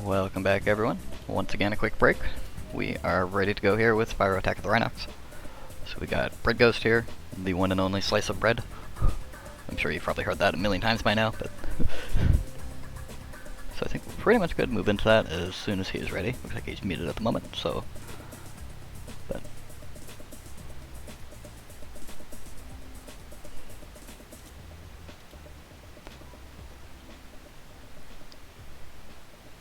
Welcome back, everyone. Once again, a quick break. We are ready to go here with Spyro Attack of the Rhynocs. So we got Breadghost here, the one and only slice of bread. I'm sure you've probably heard that a million times by now, but... So I think we're pretty much good to move into that as soon as he is ready. Looks like he's muted at the moment, so... But...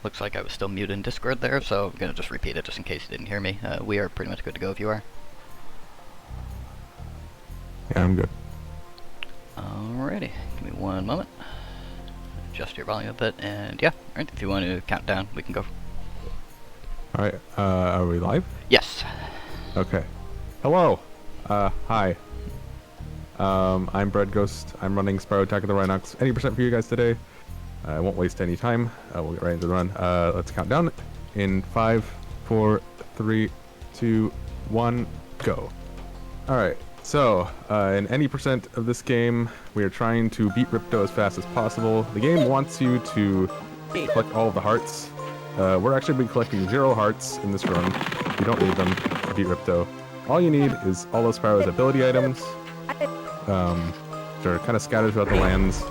Looks like I was still muted in Discord there, so I'm gonna just repeat it just in case you didn't hear me. We are pretty much good to go if you are. Yeah, I'm good. Alrighty, give me one moment. Adjust your volume a bit, and yeah, alright, if you want to count down, we can go. Alright, are we live? Yes! Okay. Hello! Hi. I'm Breadghost. I'm running Spyro Attack of the Rhynocs. 80% for you guys today. I won't waste any time. We'll get right into the run. Let's count down in 5, 4, 3, 2, 1, go. Alright, so, in any percent of this game, we are trying to beat Ripto as fast as possible. The game wants you to collect all of the hearts. We're actually going to be collecting 0 hearts in this run. You don't need them to beat Ripto. All you need is all of Spyro's ability items. They're kind of scattered throughout the lands.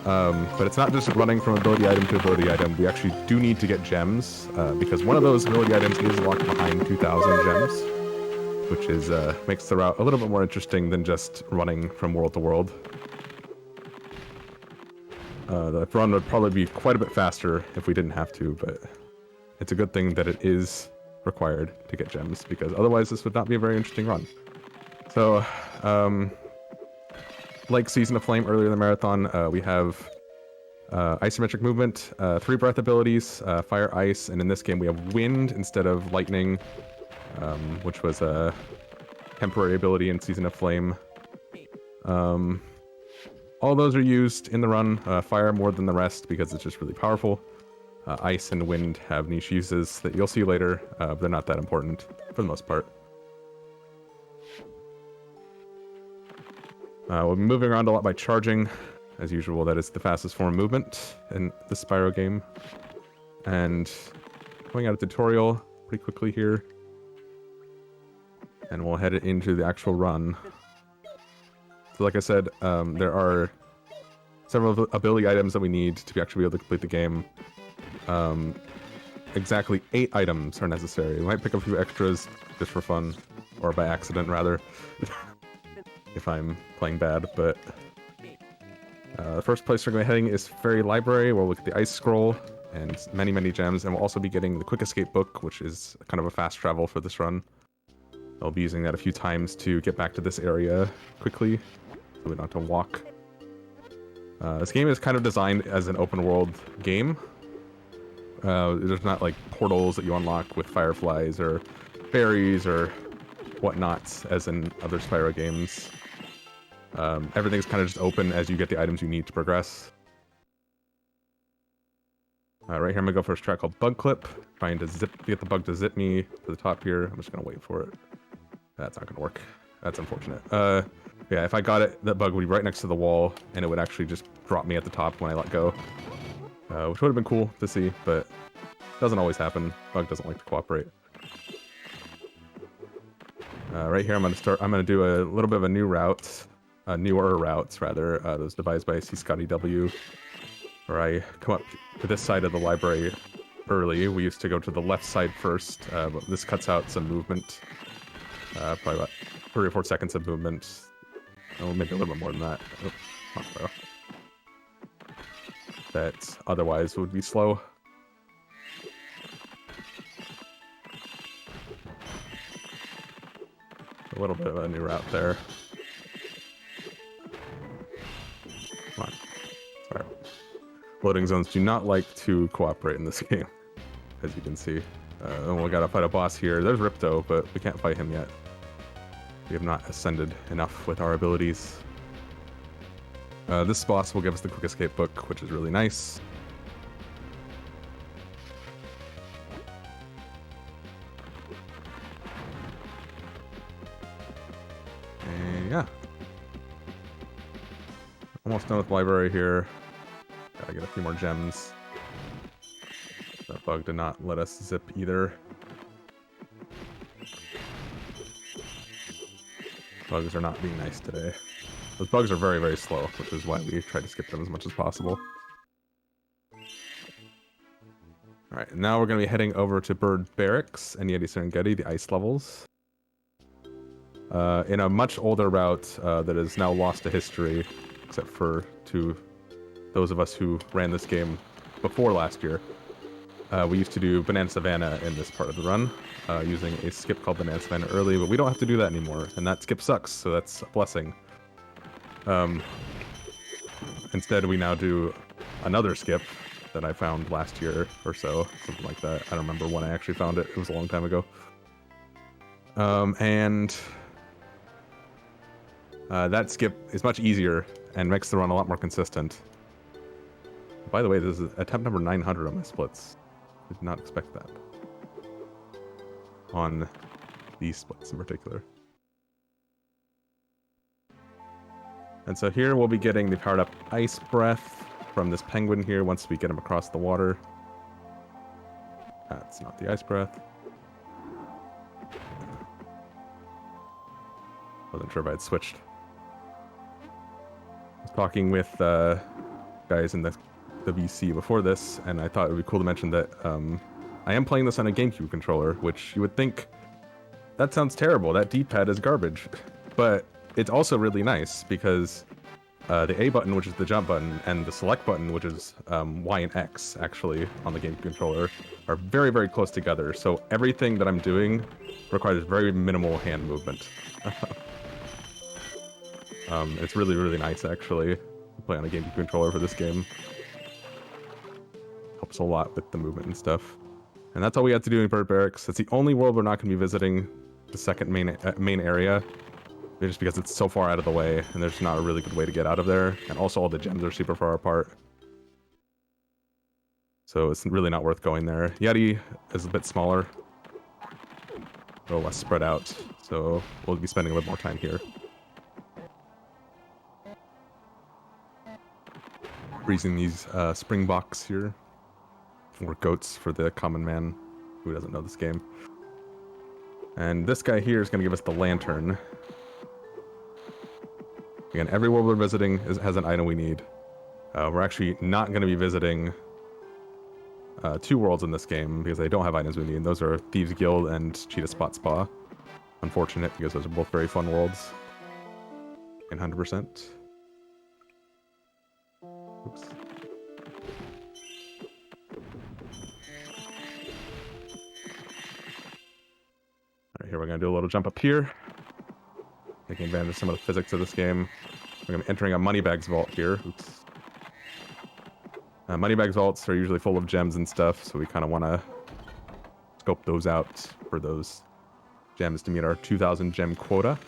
But it's not just running from ability item to ability item. We actually do need to get gems, because one of those ability items is locked behind 2,000 gems, which is makes the route a little bit more interesting than just running from world to world. The run would probably be quite a bit faster if we didn't have to, but it's a good thing that it is required to get gems, because otherwise this would not be a very interesting run. So, like Season of Flame earlier in the marathon, we have isometric movement, 3 breath abilities, fire, ice, and in this game we have wind instead of lightning, which was a temporary ability in Season of Flame. All those are used in the run, fire more than the rest because it's just really powerful. Ice and wind have niche uses that you'll see later, but they're not that important for the most part. We'll be moving around a lot by charging. As usual, that is the fastest form of movement in the Spyro game. And going out of tutorial pretty quickly here. And we'll head into the actual run. So like I said, there are several ability items that we need to actually be able to complete the game. Exactly 8 items are necessary. We might pick up a few extras just for fun, or by accident rather. If I'm playing bad, but the first place we're going to be heading is Fairy Library. We'll look at the Ice Scroll and many jams, and we'll also be getting the Quick Escape book, which is kind of a fast travel for this run. I'll be using that a few times to get back to this area quickly, so we don't have to walk. This game is kind of designed as an open world game. There's not like portals that you unlock with fireflies or fairies or whatnot as in other Spyro games. Everything's kind of just open as you get the items you need to progress. Right here I'm gonna go for a strat called Bug Clip, trying to get the bug to zip me to the top here. I'm just gonna wait for it. That's not gonna work. That's unfortunate. Yeah, if I got it, that bug would be right next to the wall, and it would actually just drop me at the top when I let go. Which would have been cool to see, but doesn't always happen. Bug doesn't like to cooperate. Right here I'm gonna do a little bit of a new route. Newer routes, rather. Those devised by C. Scotty W. Where I come up to this side of the library early. We used to go to the left side first, but this cuts out some movement. Probably about 3 or 4 seconds of movement. Oh, maybe a little bit more than that. Oh, not so. That otherwise would be slow. A little bit of a new route there. Come on. Sorry. Loading zones do not like to cooperate in this game, as you can see. We gotta fight a boss here. There's Ripto, but we can't fight him yet. We have not ascended enough with our abilities. This boss will give us the Quick Escape book, which is really nice. And yeah. Almost done with library here. Gotta get a few more gems. That bug did not let us zip either. Bugs are not being nice today. Those bugs are very, very slow, which is why we try to skip them as much as possible. Alright, now we're going to be heading over to Bird Barracks and Yeti Serengeti, the ice levels. In a much older route that is now lost to history, except for to those of us who ran this game before last year. We used to do Banana Savannah in this part of the run, using a skip called Banana Savannah early, but we don't have to do that anymore, and that skip sucks, so that's a blessing. Instead, we now do another skip that I found last year or so, something like that. I don't remember when I actually found it. It was a long time ago. That skip is much easier and makes the run a lot more consistent. By the way, this is attempt number 900 on my splits. Did not expect that. On these splits in particular. And so here we'll be getting the powered up ice breath from this penguin here once we get him across the water. That's not the ice breath. Wasn't sure if I'd switched. I was talking with guys in the VC before this, and I thought it would be cool to mention that I am playing this on a GameCube controller, which you would think, that sounds terrible, that D-pad is garbage. But it's also really nice because the A button, which is the jump button, and the select button, which is Y and X, actually, on the GameCube controller, are very, very close together. So everything that I'm doing requires very minimal hand movement. It's really, really nice, actually, to play on a GameCube controller for this game. Helps a lot with the movement and stuff. And that's all we have to do in Bird Barracks. That's the only world we're not going to be visiting, the second main area. Just because it's so far out of the way, and there's not a really good way to get out of there. And also all the gems are super far apart. So it's really not worth going there. Yeti is a bit smaller. A little less spread out. So we'll be spending a little more time here. Freezing these springboks here. Or goats for the common man who doesn't know this game. And this guy here is going to give us the lantern. Again, every world we're visiting has an item we need. We're actually not going to be visiting 2 worlds in this game because they don't have items we need. Those are Thieves Guild and Cheetah Spot Spa. Unfortunate, because those are both very fun worlds. 100%. Oops. Alright, here we're going to do a little jump up here. Taking advantage of some of the physics of this game. We're going to be entering a Moneybags vault here. Oops. Moneybags vaults are usually full of gems and stuff, so we kind of want to scope those out for those gems to meet our 2,000 gem quota.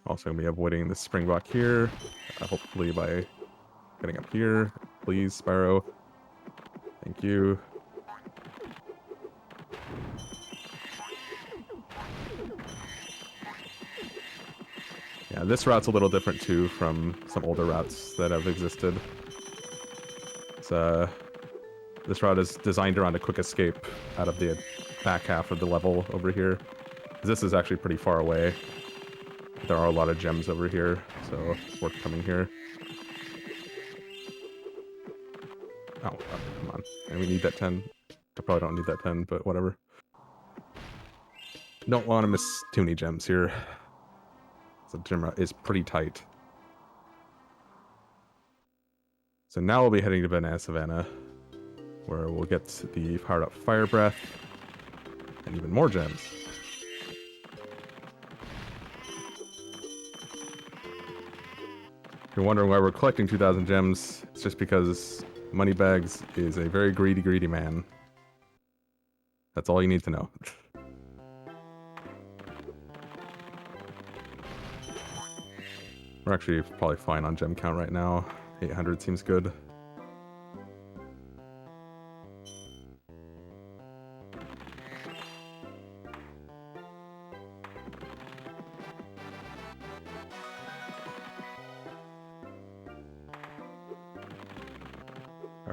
Also going to be avoiding the springbok here, hopefully by getting up here. Please, Spyro. Thank you. Yeah, this route's a little different too from some older routes that have existed. This route is designed around a quick escape out of the back half of the level over here. This is actually pretty far away. There are a lot of gems over here, so it's worth coming here. Oh, come on. And we need that 10. I probably don't need that 10, but whatever. Don't want to miss too many gems here. The gem route is pretty tight. So now we'll be heading to Banana Savannah, where we'll get the powered up fire breath and even more gems. If you're wondering why we're collecting 2,000 gems, it's just because Moneybags is a very greedy, greedy man. That's all you need to know. We're actually probably fine on gem count right now. 800 seems good.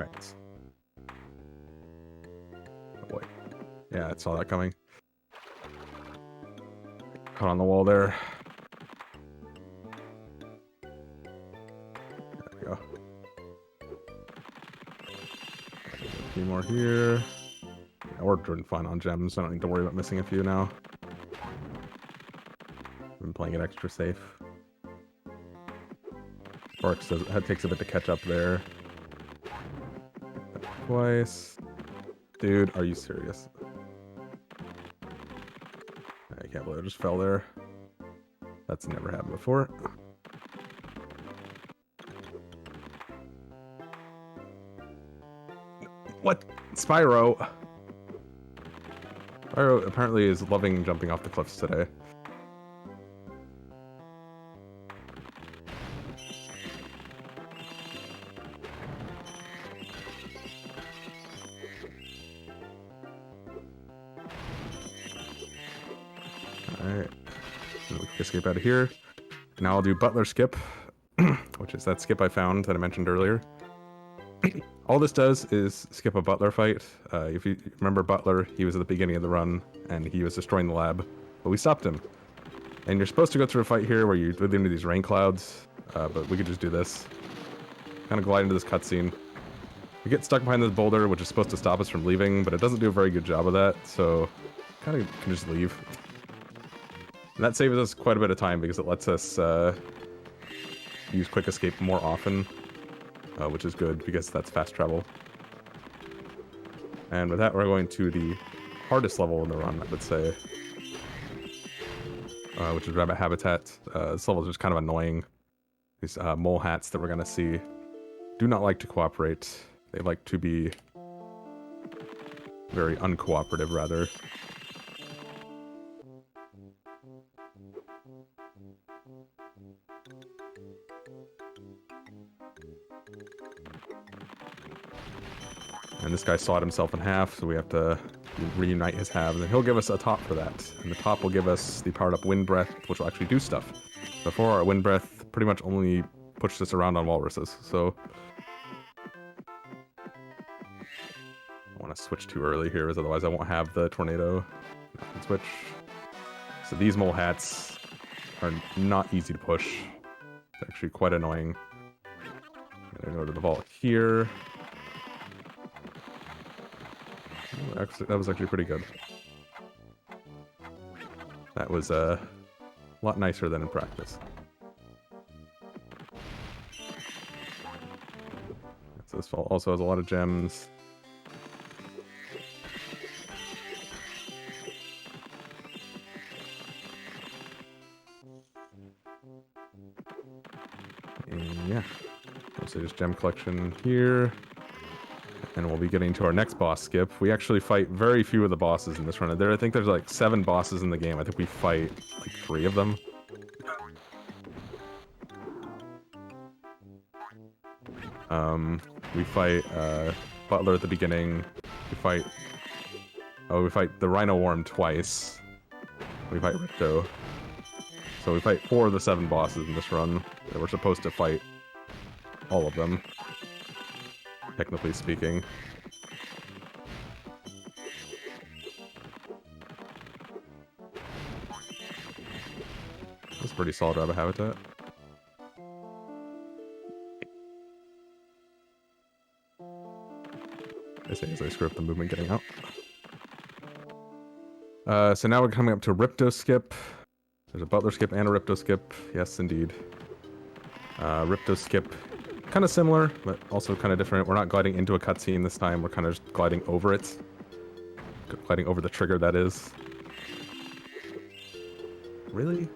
Alright. Oh boy. Yeah, I saw that coming. Caught on the wall there. There we go. A few more here. Yeah, we're doing fine on gems. I don't need to worry about missing a few now. I've been playing it extra safe. Sparks does, it takes a bit to catch up there. Twice. Dude, are you serious? I can't believe I just fell there. That's never happened before. What? Spyro! Spyro apparently is loving jumping off the cliffs today. Alright. We can escape out of here. Now I'll do Butler skip, which is that skip I found that I mentioned earlier. All this does is skip a Butler fight. If you remember Butler, he was at the beginning of the run, and he was destroying the lab, but we stopped him. And you're supposed to go through a fight here where you within into these rain clouds, but we could just do this. Kind of glide into this cutscene. We get stuck behind this boulder, which is supposed to stop us from leaving, but it doesn't do a very good job of that, so kind of can just leave. And that saves us quite a bit of time because it lets us use quick escape more often, which is good because that's fast travel. And with that, we're going to the hardest level in the run, I would say, which is Rabbit Habitat. This level is just kind of annoying. These mole hats that we're going to see do not like to cooperate. They like to be very uncooperative, rather. And this guy sawed himself in half, so we have to reunite his halves, and he'll give us a top for that. And the top will give us the powered up Wind Breath, which will actually do stuff. Before, our Wind Breath pretty much only pushed us around on walruses, so... I want to switch too early here, because otherwise I won't have the tornado. I can switch. So these mole hats are not easy to push. They're actually quite annoying. I'm gonna go to the vault here. Actually, that was actually pretty good. That was a lot nicer than in practice. So this vault also has a lot of gems. And yeah, so just gem collection here. And we'll be getting to our next boss skip. We actually fight very few of the bosses in this run. I think there's like 7 bosses in the game. I think we fight like 3 of them. We fight Butler at the beginning. We fight the Rhino Worm twice. We fight Ricto. So we fight 4 of the 7 bosses in this run. And we're supposed to fight all of them, technically speaking. That's pretty solid rabbit habitat. As I screw up the movement getting out. So now we're coming up to Rhypto skip. There's a Butler skip and a Rhypto skip. Yes, indeed. Rhypto skip, kind of similar, but also kind of different. We're not gliding into a cutscene this time. We're kind of just gliding over it. Gliding over the trigger, that is. Really?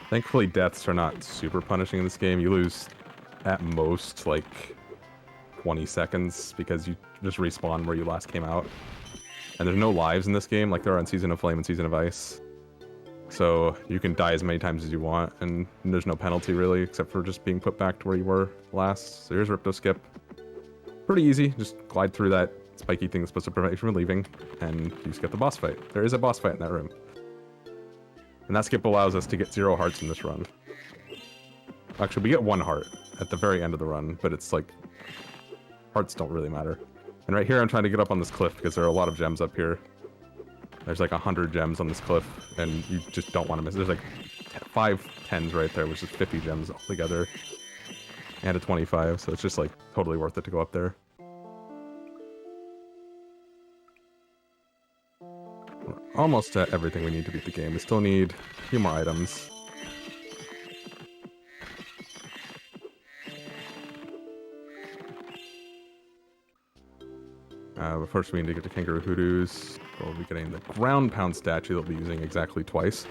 Thankfully, deaths are not super punishing in this game. You lose, at most, like 20 seconds because you just respawn where you last came out. And there's no lives in this game like there are in Season of Flame and Season of Ice. So you can die as many times as you want, and there's no penalty really, except for just being put back to where you were last. So here's Rhypto skip. Pretty easy, just glide through that spiky thing that's supposed to prevent you from leaving, and you skip the boss fight. There is a boss fight in that room. And that skip allows us to get 0 hearts in this run. Actually, we get 1 heart at the very end of the run, but it's like... Hearts don't really matter. And right here, I'm trying to get up on this cliff because there are a lot of gems up here. There's like 100 gems on this cliff, and you just don't want to miss it. There's like 5 10s right there, which is 50 gems altogether. And a 25, so it's just like totally worth it to go up there. We're almost at everything we need to beat the game. We still need a few more items. But first we need to get to Kangaroo Hoodoos. We'll be getting the ground pound statue that we'll be using exactly twice.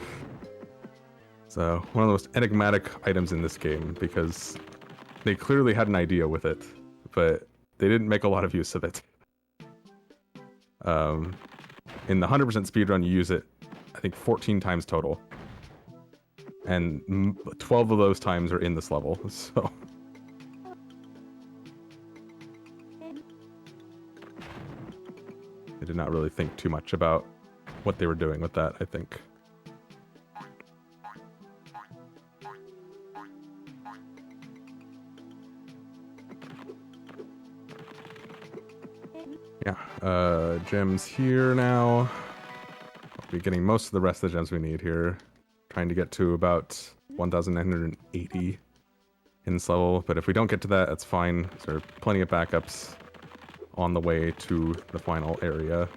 So, one of the most enigmatic items in this game, because they clearly had an idea with it, but they didn't make a lot of use of it. In the 100% speedrun, you use it, I think, 14 times total. And 12 of those times are in this level, so... They did not really think too much about what they were doing with that, I think. Yeah, gems here now. I'll be getting most of the rest of the gems we need here. Trying to get to about 1,980 in this level, but if we don't get to that, that's fine. There are plenty of backups on the way to the final area.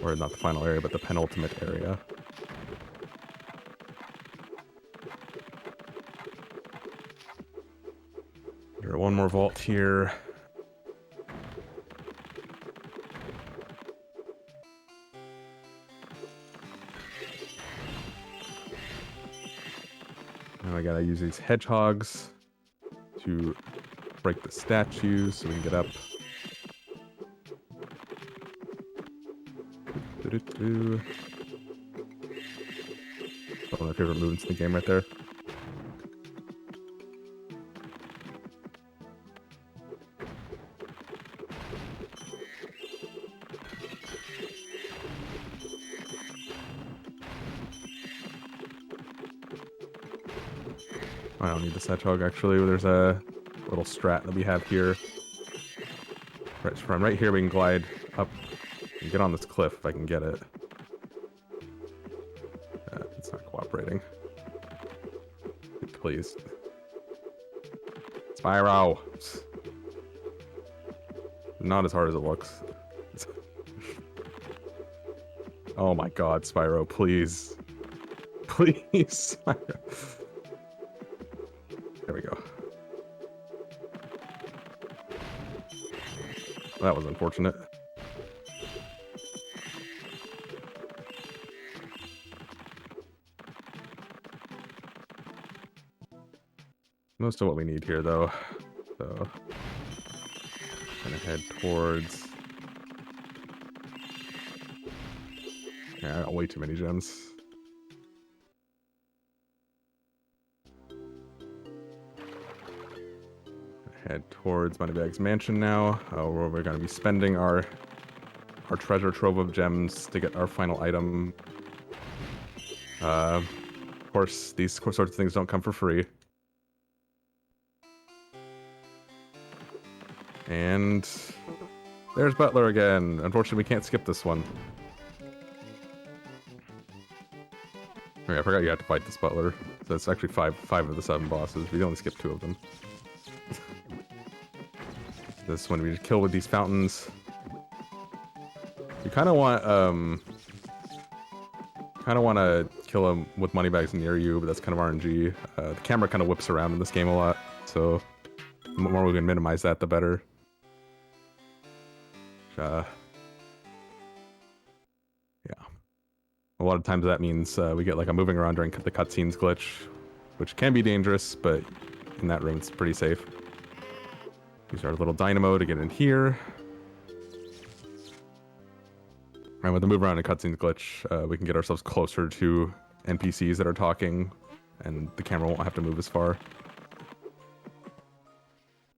Or not the final area, but the penultimate area. Here, one more vault here. Now I gotta use these hedgehogs to break the statues so we can get up. One of my favorite movements in the game right there. I don't need this hedgehog actually. There's a little strat that we have here. Right, from right here we can glide up and get on this cliff if I can get it. It's not cooperating. Please. Spyro! Not as hard as it looks. Oh my god, Spyro, please. Please, Spyro. There we go. That was unfortunate. Most of what we need here, though. So, gonna head towards. Yeah, I got way too many gems. Head towards Moneybag's mansion now, where we're going to be spending our treasure trove of gems to get our final item. Of course, these sorts of things don't come for free. And there's Butler again. Unfortunately, we can't skip this one. Okay, I forgot you had to fight this Butler. So it's actually five of the 7 bosses. We only skipped 2 of them. This one we just kill with these fountains. You kind of want to kill them with moneybags near you, but that's kind of RNG. The camera kind of whips around in this game a lot, so the more we can minimize that, the better. Yeah. A lot of times that means we get like a moving around during the cutscenes glitch, which can be dangerous, but in that room it's pretty safe. Use our little dynamo to get in here. And with the move around and cutscenes glitch, we can get ourselves closer to NPCs that are talking, and the camera won't have to move as far.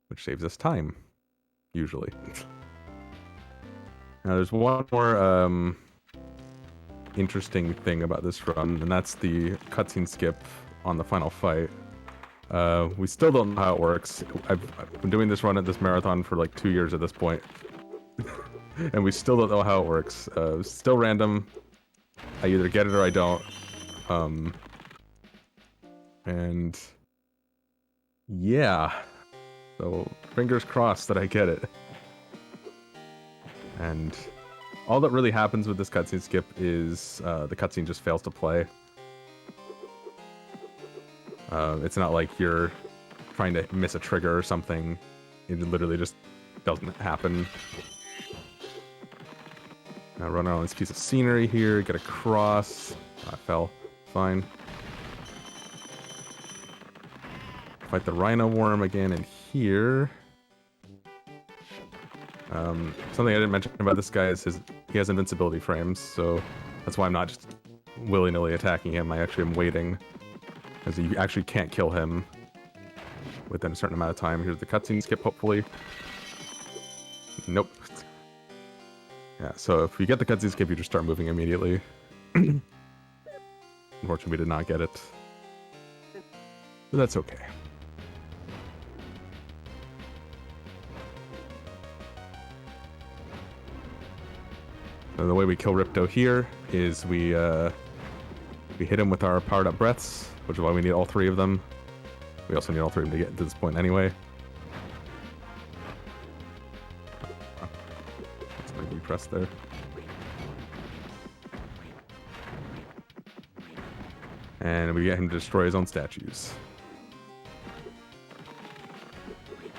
Which saves us time, usually. Now there's one more interesting thing about this run, and that's the cutscene skip on the final fight. We still don't know how it works. I've been doing this run at this marathon for like 2 years at this point. And we still don't know how it works. Still random. I either get it or I don't. And yeah. So fingers crossed that I get it. And all that really happens with this cutscene skip is the cutscene just fails to play. It's not like you're trying to miss a trigger or something. It literally just doesn't happen. Now run around this piece of scenery here, get across. I fell. Fine. Fight the Rhino Worm again in here. Something I didn't mention about this guy is he has invincibility frames, so that's why I'm not just willy-nilly attacking him. I actually am waiting, because you actually can't kill him within a certain amount of time. Here's the cutscene skip, hopefully. Nope. Yeah, so if you get the cutscene skip, you just start moving immediately. Unfortunately, we did not get it. But that's okay. So the way we kill Ripto here is we hit him with our powered-up breaths, which is why we need all 3 of them. We also need all 3 of them to get to this point anyway. That's why we press there. And we get him to destroy his own statues.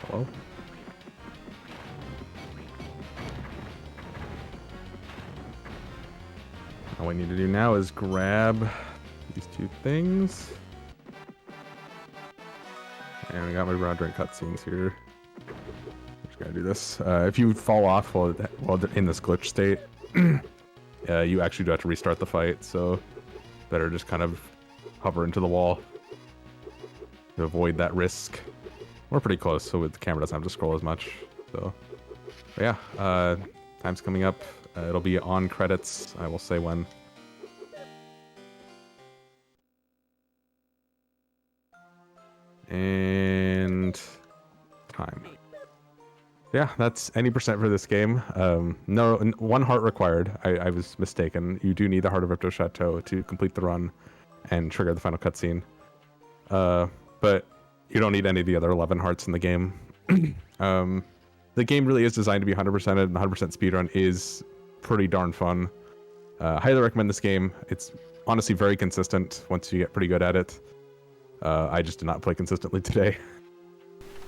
Hello? All we need to do now is grab these 2 things. And we got my run during cutscenes here. Just gotta do this. If you fall off while in this glitch state, you actually do have to restart the fight, so better just kind of hover into the wall to avoid that risk. We're pretty close, so the camera doesn't have to scroll as much. So, but yeah, time's coming up. It'll be on credits. I will say when. And time. Yeah, that's any percent for this game. No, 1 heart required. I was mistaken. You do need the Heart of Ripto Chateau to complete the run and trigger the final cutscene. But you don't need any of the other 11 hearts in the game. The game really is designed to be 100%ed, and 100% speedrun is pretty darn fun. Highly recommend this game. It's honestly very consistent once you get pretty good at it. I just did not play consistently today.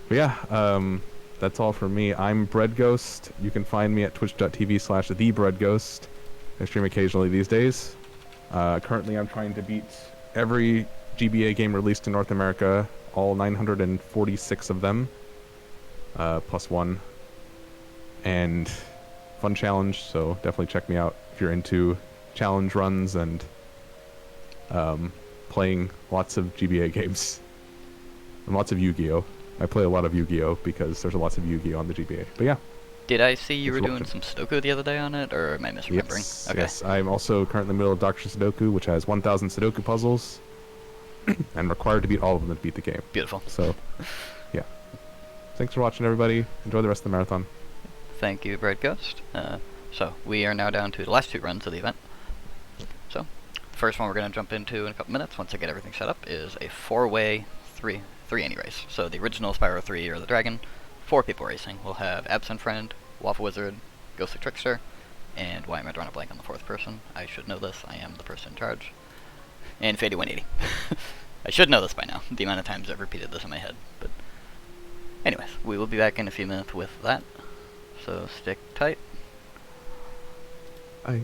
But yeah, that's all from me. I'm Breadghost. You can find me at twitch.tv/thebreadghost. I stream occasionally these days. Currently I'm trying to beat every GBA game released in North America, all 946 of them, +1. And fun challenge, so definitely check me out if you're into challenge runs and playing lots of GBA games and lots of Yu-Gi-Oh! I play a lot of Yu-Gi-Oh! Because there's lots of Yu-Gi-Oh! On the GBA. But yeah. Did I see you were doing some Sudoku the other day on it, or am I misremembering? Yes, okay. Yes, I'm also currently in the middle of Dr. Sudoku, which has 1,000 Sudoku puzzles, and required to beat all of them to beat the game. Beautiful. So, yeah. Thanks for watching, everybody. Enjoy the rest of the marathon. Thank you, Breadghost. So, we are now down to the last 2 runs of the event. So, the first one we're going to jump into in a couple minutes, once I get everything set up, is a 4-way 3 any race. So, the original Spyro 3 or the Dragon, 4 people racing. We'll have Absent Friend, Waffle Wizard, Ghostly Trickster, and why am I drawing a blank on the 4th person? I should know this, I am the person in charge. And Fady 180. I should know this by now, the amount of times I've repeated this in my head. But anyways, we will be back in a few minutes with that. So stick tight. Bye.